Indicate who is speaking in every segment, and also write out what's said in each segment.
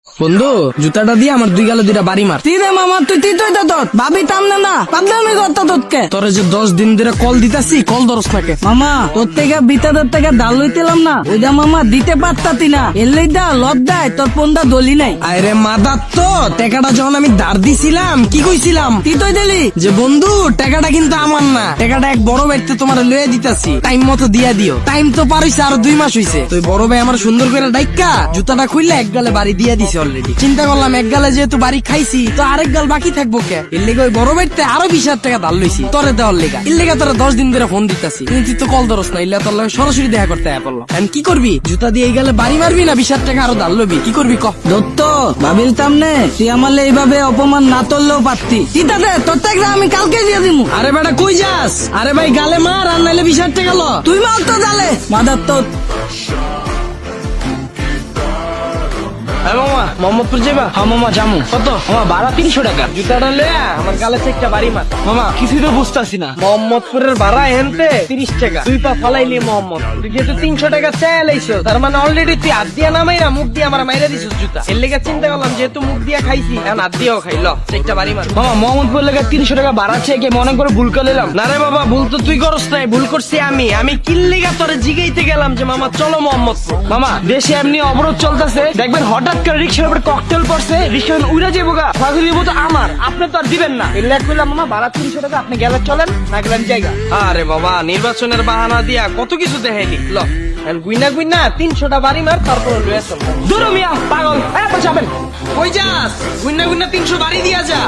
Speaker 1: বন্ধু জুতাটা দিয়ে আমার দুই গালে দুইটা বাড়ি মার।
Speaker 2: রে মামা তুই তুই তো ভাবি টামনে না পাবলামি করতো তোকে
Speaker 1: তোরে যে 10 দিন ধরে কল দিতাছি কল দরস নাকে।
Speaker 2: মামা তোর থেকে বিতাদের থেকে ডাল লইতেলাম না ওইটা মামা দিতে পারতাতি না এলেই দা লজ্জায় তোর পন্দা দলি নাই।
Speaker 1: আরে মাদার তো টাকাটা যখন আমি ধার দিছিলাম কি কইছিলাম
Speaker 2: তুই তো দিলি
Speaker 1: যে বন্ধু টাকাটা কিন্তু আমার না, টাকাটা এক বড় ভাইতে তোমার লয়ে দিতাছি, টাইম মতো দিয়া দিও। টাইম তো পার হইছে আরো 2 মাস হইছে। তুই বড় ভাই আমার সুন্দর করে ডাইক্কা জুতাটা খুললে এক গালে বাড়ি দিয়া দিছে অলরেডি। চিন্তা করলাম এক গালে যেহেতু বাড়ি খাইছি তো আরেক গাল বাকি থাকবো কে, এর লেগে ওই বড় ভাইতে আরো 20,000 টাকা ধার লইছি তোরে দেওয়ার লেগা। এর লেগে তোরা 10 দিন ধরে ফোন দিতাছি কিন্তু তুই তো কল ধরস না, ইল্লা তোর লগে সরাসরি দেখা করতে আয়া পড়লো। এখন কি করবি, জুতা দিয়ে এই গালে বাড়ি মারবি না 20,000 টাকা আরো ধার লবি, কি করবি ক?
Speaker 2: দত্ত ভাবিলতাম নে তুই আমালে এইভাবে অপমান না করলেও পারতি। দে তোর টাকা আমি কালকে দিয়ে দিমু।
Speaker 1: আরে বেটা কই যাস? আরে ভাই গালে মার আর নাইলে 20,000 টাকা ল।
Speaker 2: তুই মার তো জালে মাদার তো
Speaker 1: মামা মোহাম্মদপুর যাবা? হ্যাঁ মামা জামু। কত? মামা ভাড়া 300 টাকা। জুতাটা লে আমার গালে একটা বাড়ি মার। মামা কিছুই তো বুঝতাছি না, মোহাম্মদপুরের ভাড়া হেনতে 30 টাকা, তুই পা ফলাইলি মোহাম্মদ, তুই যেহেতু 300 টাকা চাইলাইছো তার মানে অলরেডি তুই হাত দিয়া নামাইরা মুখ দিয়ে আমার মাইরা দিছিস জুতা। এর লেগে চিন্তা করলাম যেহেতু মুখ দিয়া খাইছি এখন হাত দিয়েও খাইল একটা বাড়ি মার। মামা মোহাম্মদপুর লেগে 300 টাকা ভাড়া চেয়ে মনে করে ভুল করে নিলাম। না রে বাবা ভুল তো তুই করস নাই, ভুল করছি আমি কিল্লিগা তোরে জিগাইতে গেলাম যে মামা চলো মোহাম্মদপুর। মামা দেশে এমনি অবরোধ চলতেছে, দেখবেন হঠাৎ করে রিক্সার উপরে ককটেল পড়ছে, রিক্সা উড়ে যাবো গা, ফাঁকি তো আমার, আপনি তো আর দিবেন না। এর লেগ করলাম মামা ভাড়া 300 টাকা, আপনি গেলে চলেন না গেলেন জায়গা। আরে বাবা নির্বাচনের বাহানা দিয়া কত কিছু দেখাইলি, ল গুইনা 300টা বাড়ি মার তারপর লয়ে চল। দূর মিয়া পাগল, যাবেন কই যাস? গুইনা 300 বাড়ি দিয়া যা।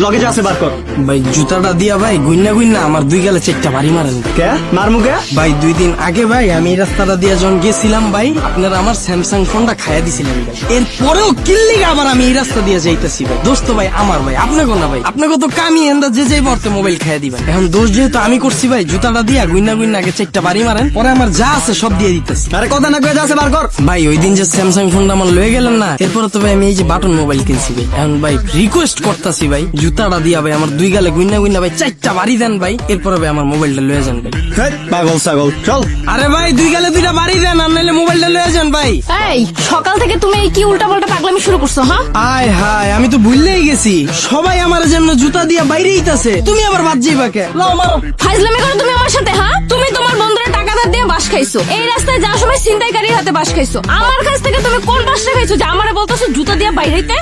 Speaker 3: লগে যা আছে বার কর।
Speaker 1: ভাই জুতাটা দিয়া ভাই গুইনা আমার দুই গালে চেকটা বাড়ি মারেন।
Speaker 3: কে মারমু কে?
Speaker 1: ভাই 2 দিন আগে ভাই আমি এই রাস্তাটা দিয়া যখন গেছিলাম ভাই আপনারা আমার স্যামসাং ফোনটা খাইয়া দিছিলেন ভাই, এরপরেও কিল্লিগা আবার আমি এই রাস্তা দিয়ে যাইতেছি ভাই। দোস্ত ভাই আমার ভাই আপনাকে না ভাই, আপনাকে তো কামি এন্দা যে যাই বর্তে মোবাইল খাইয়া দিবেন। এখন দোষ যেহেতু আমি করছি ভাই জুতাটা দিয়া গুইনা আগে চেকটা বাড়ি মারেন, পরে আমার যা আছে সব দিয়ে দিতেছি।
Speaker 3: আরে কথা না কয়ে যা আছে বার কর।
Speaker 1: ভাই ওই দিন যে স্যামসাং ফোনটা আমার লয়ে গেলেন না, এরপরে তো ভাই আমি এই যে বাটন মোবাইল কিনছি ভাই। এখন ভাই রিকোয়েস্ট করতেছি ভাই জুতাটা দিয়া ভাই আমার দুই গালে গুইনা ভাই 4টা বাড়ি দেন ভাই, এরপরে ভাই আমার মোবাইলটা লয়ে যান ভাই।
Speaker 3: পাগল ছাগল চল।
Speaker 1: আরে ভাই দুই গালে 2টা বাড়ি দেন আর নাইলে মোবাইলটা লয়ে যান ভাই।
Speaker 4: এই সকাল থেকে তুমি এই কি উল্টা পাল্টা পাগলামি শুরু করছো? হ্যাঁ
Speaker 1: আয় হায় আমি তো ভুললেই গেছি, সবাই আমার জন্য জুতা দিয়া বাইরে ইতাছে, তুমি আবার বাদ যাইবা কে? লাও মারো।
Speaker 4: ফাইজলামি করো তুমি আমার সাথে। হ্যাঁ তুমি তোমার বন্ধুরা টাকা ধার দিয়ে বাস খাইছো, এই রাস্তায় যাওয়ার সময় ছিনতাইকারীর হাতে বাস খাইছো। আমার কাছ থেকে তুমি কোন বাসটা খাইছো যে আমারে বলতেছো জুতা দিয়ে বাইরেতে?